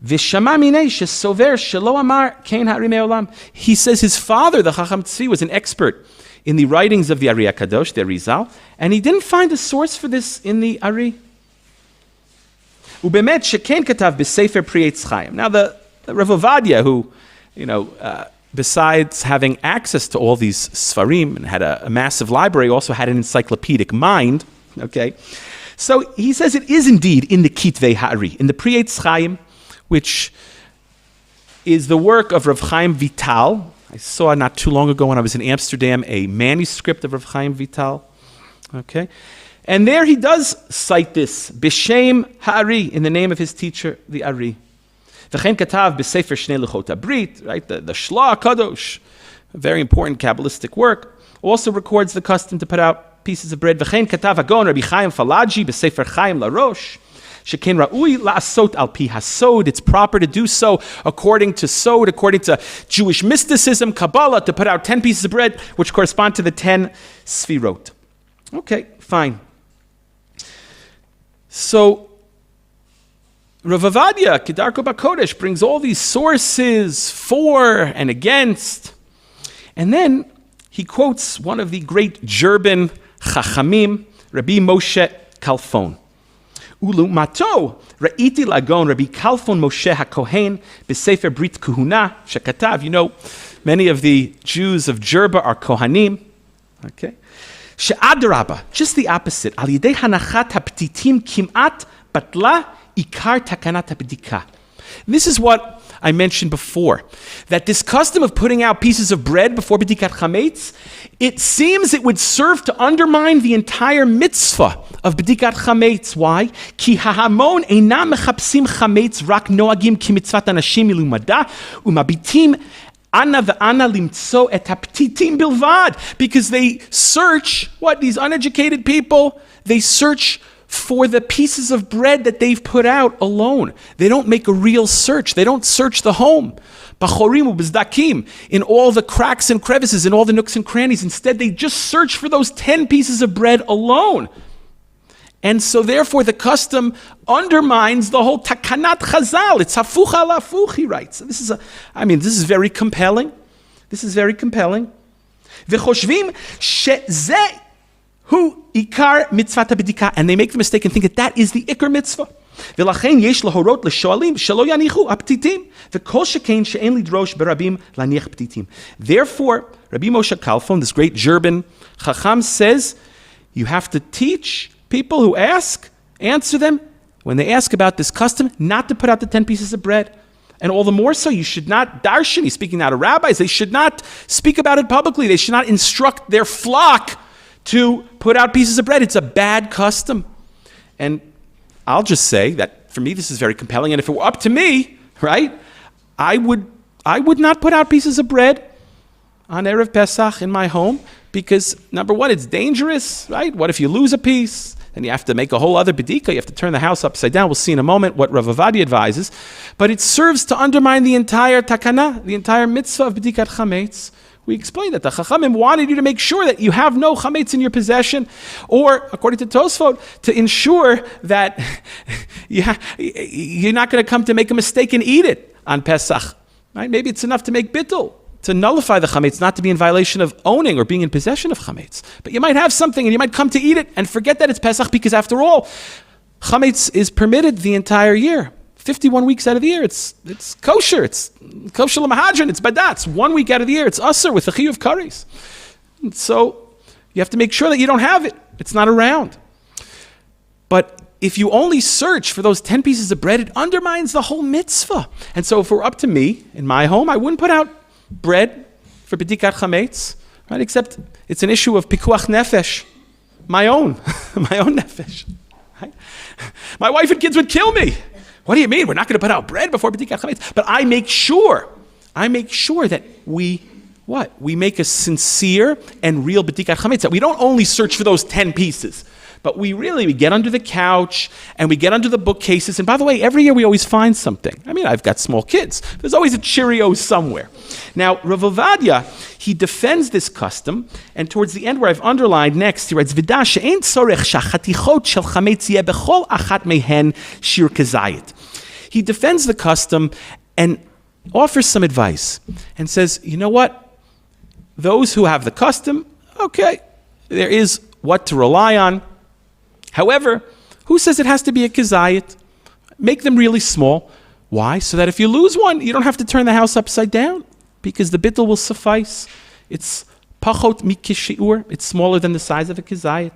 v'shama minei shesover shelo amar Kain Hari me'olam. He says his father, the Chacham Tzvi, was an expert in the writings of the Ari HaKadosh, the Arizal, and he didn't find a source for this in the Ari. Ubemet shekain katav b'sefer Pri Eitz Chaim. Now the Rav Ovadia, who, besides having access to all these Sfarim and had a massive library, also had an encyclopedic mind, okay? So he says it is indeed in the Kitvei Ha'ari, in the Pri Eitz Chaim, which is the work of Rav Chaim Vital. I saw not too long ago when I was in Amsterdam a manuscript of Rav Chaim Vital, okay? And there he does cite this, B'Shem Ha'ari, in the name of his teacher, the Ari. V'chein katav b'sefer Shnei Luchot HaBrit, right? The Shla HaKadosh, a very important Kabbalistic work, also records the custom to put out pieces of bread. V'chein katav Hagon Rabbi Chaim Falaji b'sefer Chaim LaRosh, shekein ra'ui la'asot al pi hasod. It's proper to do so according to Sod, according to Jewish mysticism, Kabbalah, to put out 10 pieces of bread, which correspond to the 10 sfirot. Okay, fine. So, Rav Ovadia, Kedarko Bakodesh, brings all these sources for and against, And then he quotes one of the great German Chachamim, Rabbi Moshe Kalfon. Ulumato ra'iti lagon Rabbi Kalfon Moshe HaKohen b'Sefer Brit Kuhuna shekatav. Many of the Jews of Jerba are Kohanim. Okay. She'adraba, just the opposite. Al yidei hanachat haptitim kim'at batla ikar takanat habedika. This is what I mentioned before, that this custom of putting out pieces of bread before Bedikat Chametz, it seems it would serve to undermine the entire mitzvah of Bedikat Chametz. Why? Ki hahamon einam mechapsim chametz rak noagim ki mitzvat anashim ilumada umabitim ana ve'ana limtso et haptitim bilvad. Because they search, these uneducated people, they search for the pieces of bread that they've put out alone. They don't make a real search. They don't search the home. Bachorim ubizdakim, in all the cracks and crevices, in all the nooks and crannies. Instead, they just search for those 10 pieces of bread alone. And so therefore the custom undermines the whole takanat chazal. It's hafuch al hafuch, he writes. This is very compelling. This is very compelling. V'choshvim shezeh hu ikar mitzvat habedika, and they make the mistake and think that is the ikar mitzvah. V'lachein yesh lahorot l'shoalim shelo yanichu aptitim v'kol shekein she'en lidrosh berabim laniach ptitim. Therefore, Rabbi Moshe Kalfon, this great German Chacham, says you have to teach people who answer them when they ask about this custom, not to put out the 10 pieces of bread. And all the more so, you should not, darshani, speaking now to rabbis, they should not speak about it publicly. They should not instruct their flock to put out pieces of bread. It's a bad custom. And I'll just say that for me, this is very compelling. And if it were up to me, right, I would not put out pieces of bread on Erev Pesach in my home because, number one, it's dangerous, right? What if you lose a piece? Then you have to make a whole other Bedikat. You have to turn the house upside down. We'll see in a moment what Rav Avadi advises. But it serves to undermine the entire takana, the entire mitzvah of Bedikat Chametz. We explained that the Chachamim wanted you to make sure that you have no chametz in your possession, or, according to Tosfot, to ensure that you're not going to come to make a mistake and eat it on Pesach. Right? Maybe it's enough to make bittul, to nullify the chametz, not to be in violation of owning or being in possession of chametz. But you might have something and you might come to eat it and forget that it's Pesach, because after all, chametz is permitted the entire year. 51 weeks out of the year, it's kosher. It's kosher l'mahadran. It's badatz. 1 week out of the year, it's usher with a chiyuv of kares. So you have to make sure that you don't have it. It's not around. But if you only search for those 10 pieces of bread, it undermines the whole mitzvah. And so if it were up to me, in my home, I wouldn't put out bread for Bedikat Chametz, right? Except it's an issue of pikuach nefesh, my own nefesh. Right? My wife and kids would kill me. What do you mean? We're not going to put out bread before Bedikat Chametz? But I make sure that we make a sincere and real Bedikat Chametz, that we don't only search for those 10 pieces, but we get under the couch and we get under the bookcases. And by the way, every year we always find something. I mean, I've got small kids. There's always a Cheerio somewhere. Now, Rav Ovadia, he defends this custom, and towards the end where I've underlined next, he writes, Vida she'ein tzorech shachatichot shel chametz yeh bechol achat mehen shir kezayit. He defends the custom and offers some advice and says, you know what? Those who have the custom, okay, there is what to rely on. However, who says it has to be a kezayit? Make them really small. Why? So that if you lose one, you don't have to turn the house upside down, because the bittul will suffice. It's pachot mikishiur. It's smaller than the size of a kezayit.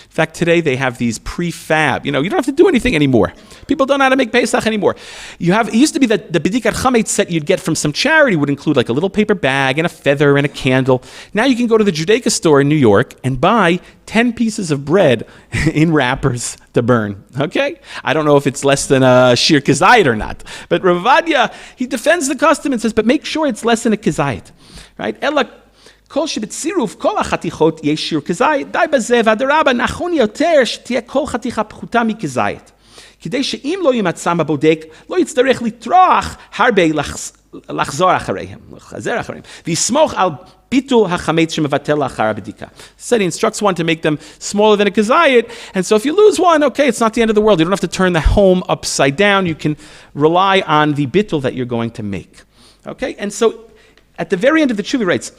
In fact, today they have these prefab. You don't have to do anything anymore. People don't know how to make Pesach anymore. It used to be that the Bedikat Chametz set you'd get from some charity would include like a little paper bag and a feather and a candle. Now you can go to the Judaica store in New York and buy 10 pieces of bread in wrappers to burn. Okay? I don't know if it's less than a shir kezayit or not. But Rav Ovadia, he defends the custom and says, but make sure it's less than a kezayit. Right? כל שבצירוף כל החתיכות יש שיר כזית, די בזה, ואדרבה נכון יותר שתהיה כל חתיכה פחותה מכזית. כדי שאם לא יימצא בבודק, לא יצטרך לטרוח הרבה לחזור אחריהם, ויסמוך על ביטול החמץ שמבטל לאחר הבדיקה. So he instructs one to make them smaller than a kazayit, and so if you lose one, okay, it's not the end of the world. You don't have to turn the home upside down. You can rely on the bitul that you're going to make. Okay, and so at the very end of the tshuva he writes,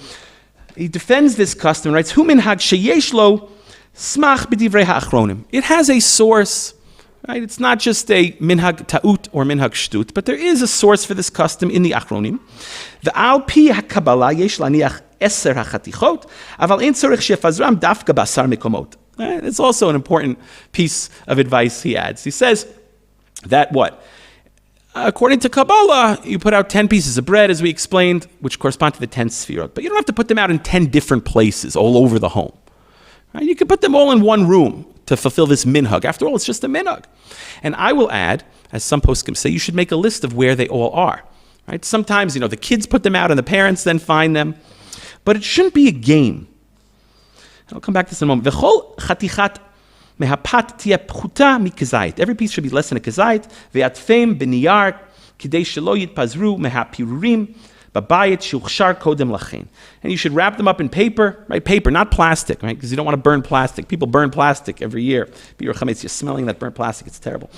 he defends this custom, writes, Hu minhag sheyesh lo smach b'divrei ha'achronim. It has a source, right? It's not just a minhag ta'ut or minhag shtut, but there is a source for this custom in the achronim. The al pi ha'kabbalah yesh laniach eser ha'chatichot, aval ein tzorich shefazram dafka basar mikomot. It's also an important piece of advice he adds. He says that what? According to Kabbalah, you put out 10 pieces of bread, as we explained, which correspond to the 10 sefirot. But you don't have to put them out in 10 different places all over the home. Right? You can put them all in one room to fulfill this minhag. After all, it's just a minhag. And I will add, as some poskim say, you should make a list of where they all are. Right? Sometimes, the kids put them out and the parents then find them. But it shouldn't be a game. I'll come back to this in a moment. V'chol chatichat mehapat tia pchuta mikazait. Every piece should be less than a kazait. Ve'atfem b'niyar kidei shelo yitpazru mehapirurim babayit shuchshar kodem lachen. And you should wrap them up in paper, right? Paper, not plastic, right? Because you don't want to burn plastic. People burn plastic every year. You're smelling that burnt plastic. It's terrible.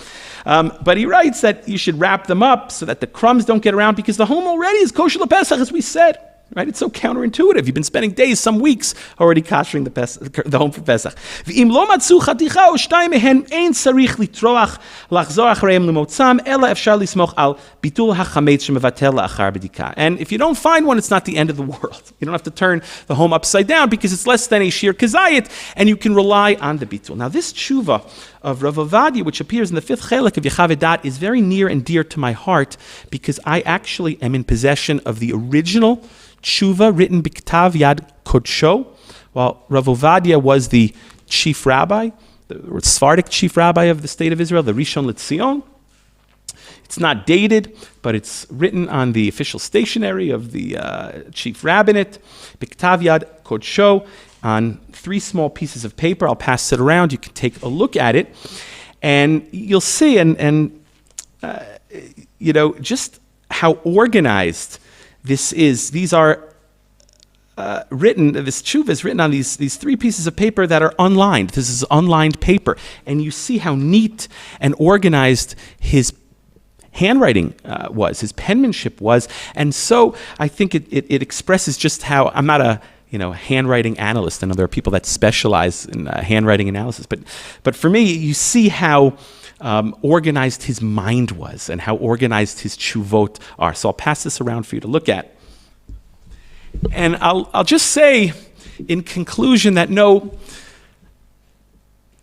But he writes that you should wrap them up so that the crumbs don't get around, because the home already is kosher lePesach, as we said. Right? It's so counterintuitive. You've been spending days, some weeks, already koshering the home for Pesach. V'im lo matzu chaticha o shtay mehen ein tzarich litroach lachzor acharayim l'motzam ela efshar lismoch al bitul hachametz shemevatel la'achar bedikat. And if you don't find one, it's not the end of the world. You don't have to turn the home upside down because it's less than a shir kazayit, and you can rely on the bitul. Now, this tshuva of Rav Ovadia, which appears in the 5th chelek of Yechavedat, is very near and dear to my heart because I actually am in possession of the original tshuva written b'ktav yad kodsho, while Rav Ovadia was the chief rabbi, the Sephardic chief rabbi of the state of Israel, the Rishon LeZion. It's not dated, but it's written on the official stationery of the chief rabbinate, b'ktav yad kodsho, on 3 small pieces of paper. I'll pass it around. You can take a look at it, and you'll see, just how organized this is. These are written, this tshuva is written on these 3 pieces of paper that are unlined. This is unlined paper. And you see how neat and organized his handwriting was, his penmanship was. And so I think it expresses just how, I'm not a handwriting analyst. I know there are people that specialize in handwriting analysis. But for me, you see how organized his mind was and how organized his tshuvot are. So I'll pass this around for you to look at. And I'll just say in conclusion that no,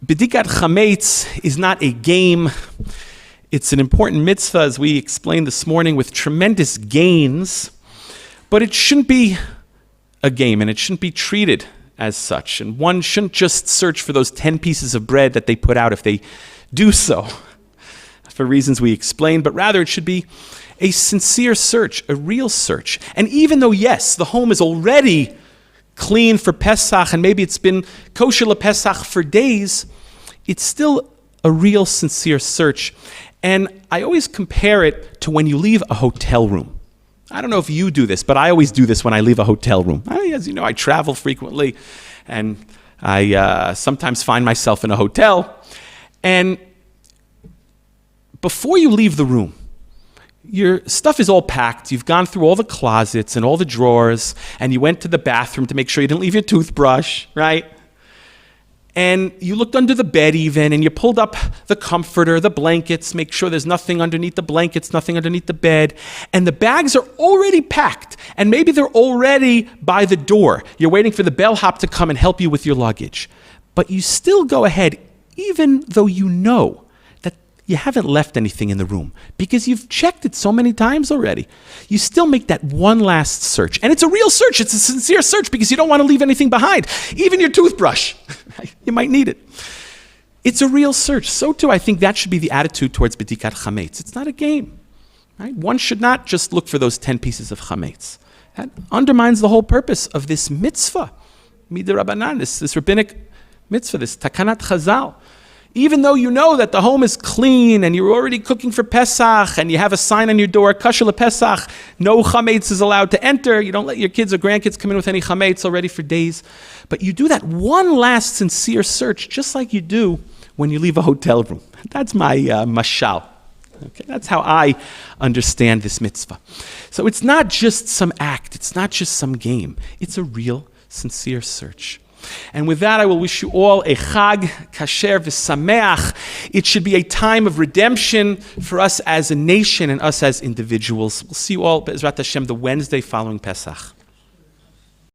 Bedikat Chametz is not a game. It's an important mitzvah, as we explained this morning, with tremendous gains, but it shouldn't be a game, and it shouldn't be treated as such. And one shouldn't just search for those 10 pieces of bread that they put out if they do so, for reasons we explained, but rather it should be a sincere search, a real search. And even though, yes, the home is already clean for Pesach, and maybe it's been kosher lePesach for days, it's still a real sincere search. And I always compare it to when you leave a hotel room. I don't know if you do this, but I always do this when I leave a hotel room. As you know, I travel frequently, and I sometimes find myself in a hotel. And before you leave the room, your stuff is all packed. You've gone through all the closets and all the drawers, and you went to the bathroom to make sure you didn't leave your toothbrush, right? And you looked under the bed even, and you pulled up the comforter, the blankets, make sure there's nothing underneath the blankets, nothing underneath the bed. And the bags are already packed, and maybe they're already by the door. You're waiting for the bellhop to come and help you with your luggage. But you still go ahead, even though you know that you haven't left anything in the room, because you've checked it so many times already. You still make that one last search. And it's a real search. It's a sincere search because you don't want to leave anything behind. Even your toothbrush. You might need it. It's a real search. So too, I think that should be the attitude towards Bedikat Chametz. It's not a game. Right? One should not just look for those 10 pieces of Chametz. That undermines the whole purpose of this mitzvah. Midirabanan, this rabbinic mitzvah, this takanat chazal. Even though you know that the home is clean and you're already cooking for Pesach and you have a sign on your door, kosher lePesach, no chametz is allowed to enter. You don't let your kids or grandkids come in with any chametz already for days. But you do that one last sincere search, just like you do when you leave a hotel room. That's my mashal. Okay, that's how I understand this mitzvah. So it's not just some act. It's not just some game. It's a real sincere search. And with that, I will wish you all a Chag Kasher V'Sameach. It should be a time of redemption for us as a nation and us as individuals. We'll see you all, Be'ezrat Hashem, the Wednesday following Pesach.